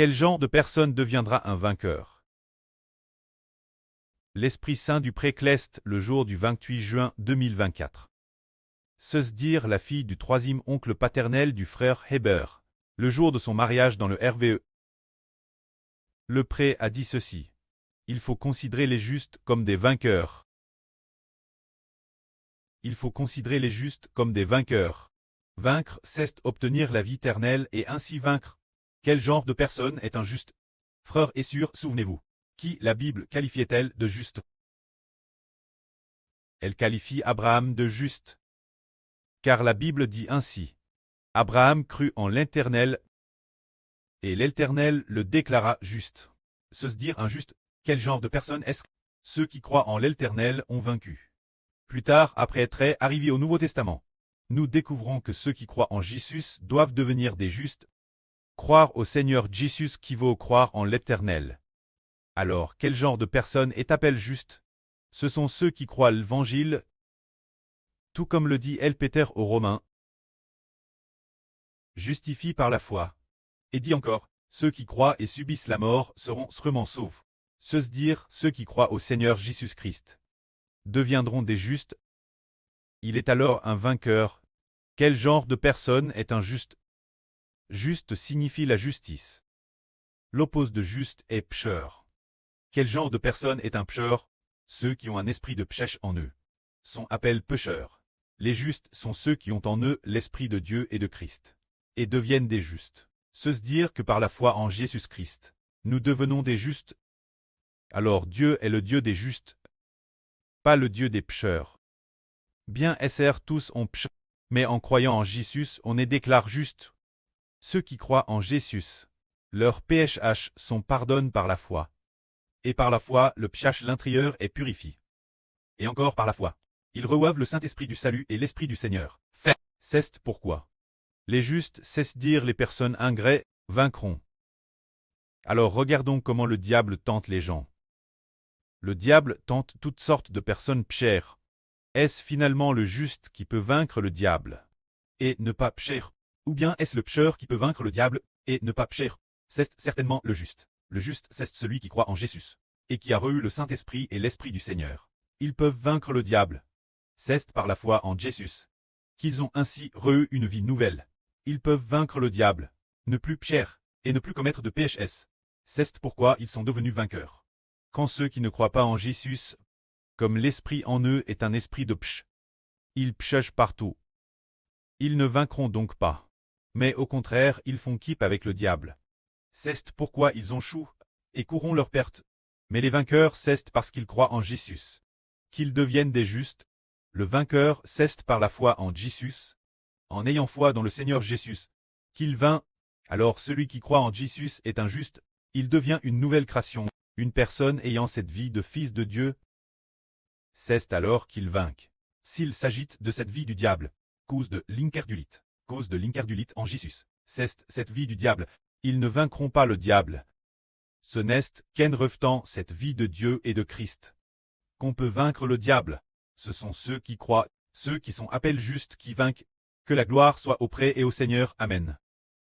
Quel genre de personne deviendra un vainqueur? L'Esprit Saint du Précleste, le jour du 28 juin 2024. Sösdir, la fille du troisième oncle paternel du frère Heber, le jour de son mariage dans le RVE. Le pré a dit ceci. Il faut considérer les justes comme des vainqueurs. Il faut considérer les justes comme des vainqueurs. Vaincre, c'est obtenir la vie éternelle et ainsi vaincre. Quel genre de personne est un juste? Frère et sœurs, souvenez-vous. Qui la Bible qualifiait-elle de juste? Elle qualifie Abraham de juste. Car la Bible dit ainsi. Abraham crut en l'Éternel, et l'Éternel le déclara juste. Se dire injuste, quel genre de personne est-ce? Ceux qui croient en l'Éternel ont vaincu. Plus tard, après être arrivés au Nouveau Testament, nous découvrons que ceux qui croient en Jésus doivent devenir des justes. Croire au Seigneur Jésus qui vaut croire en l'Éternel. Alors, quel genre de personne est appelé juste? Ce sont ceux qui croient l'Évangile, tout comme le dit Peter aux Romains. Justifie par la foi. Et dit encore, ceux qui croient et subissent la mort seront sûrement sauvés. Se dire, ceux qui croient au Seigneur Jésus-Christ deviendront des justes. Il est alors un vainqueur. Quel genre de personne est un juste? Juste signifie la justice. L'oppose de juste est pécheur. Quel genre de personne est un pécheur? Ceux qui ont un esprit de péché en eux sont appelés pécheurs. Les justes sont ceux qui ont en eux l'esprit de Dieu et de Christ, et deviennent des justes. Se dire que par la foi en Jésus-Christ, nous devenons des justes. Alors Dieu est le Dieu des justes, pas le Dieu des pécheurs. Bien SR tous ont péché, mais en croyant en Jésus, on est déclaré juste. Ceux qui croient en Jésus, leurs PHH sont pardonnés par la foi. Et par la foi, le péché l'intérieur est purifié. Et encore par la foi, ils reçoivent le Saint-Esprit du salut et l'Esprit du Seigneur. Fait. C'est pourquoi les justes, cessent dire les personnes ingrats, vaincront. Alors regardons comment le diable tente les gens. Le diable tente toutes sortes de personnes péchères. Est-ce finalement le juste qui peut vaincre le diable et ne pas pécher? Ou bien est-ce le pécheur qui peut vaincre le diable et ne pas pécher? C'est certainement le juste. Le juste, c'est celui qui croit en Jésus et qui a reçu le Saint-Esprit et l'Esprit du Seigneur. Ils peuvent vaincre le diable. C'est par la foi en Jésus qu'ils ont ainsi reçu une vie nouvelle. Ils peuvent vaincre le diable, ne plus pécher, et ne plus commettre de PHS. C'est pourquoi ils sont devenus vainqueurs. Quand ceux qui ne croient pas en Jésus, comme l'esprit en eux est un esprit de péché, ils péchent partout. Ils ne vaincront donc pas. Mais au contraire, ils font équipe avec le diable. C'est pourquoi ils ont chou, et courront leur perte. Mais les vainqueurs, c'est parce qu'ils croient en Jésus, qu'ils deviennent des justes. Le vainqueur, c'est par la foi en Jésus, en ayant foi dans le Seigneur Jésus, qu'il vainc. Alors celui qui croit en Jésus est un juste, il devient une nouvelle création, une personne ayant cette vie de fils de Dieu. C'est alors qu'il vainc. S'il s'agit de cette vie du diable, cause de l'incrédulité en Jésus, c'est cette vie du diable, ils ne vaincront pas le diable. Ce n'est qu'en rejetant cette vie de Dieu et de Christ qu'on peut vaincre le diable. Ce sont ceux qui croient, ceux qui sont appelés justes qui vainquent. Que la gloire soit auprès et au Seigneur. Amen.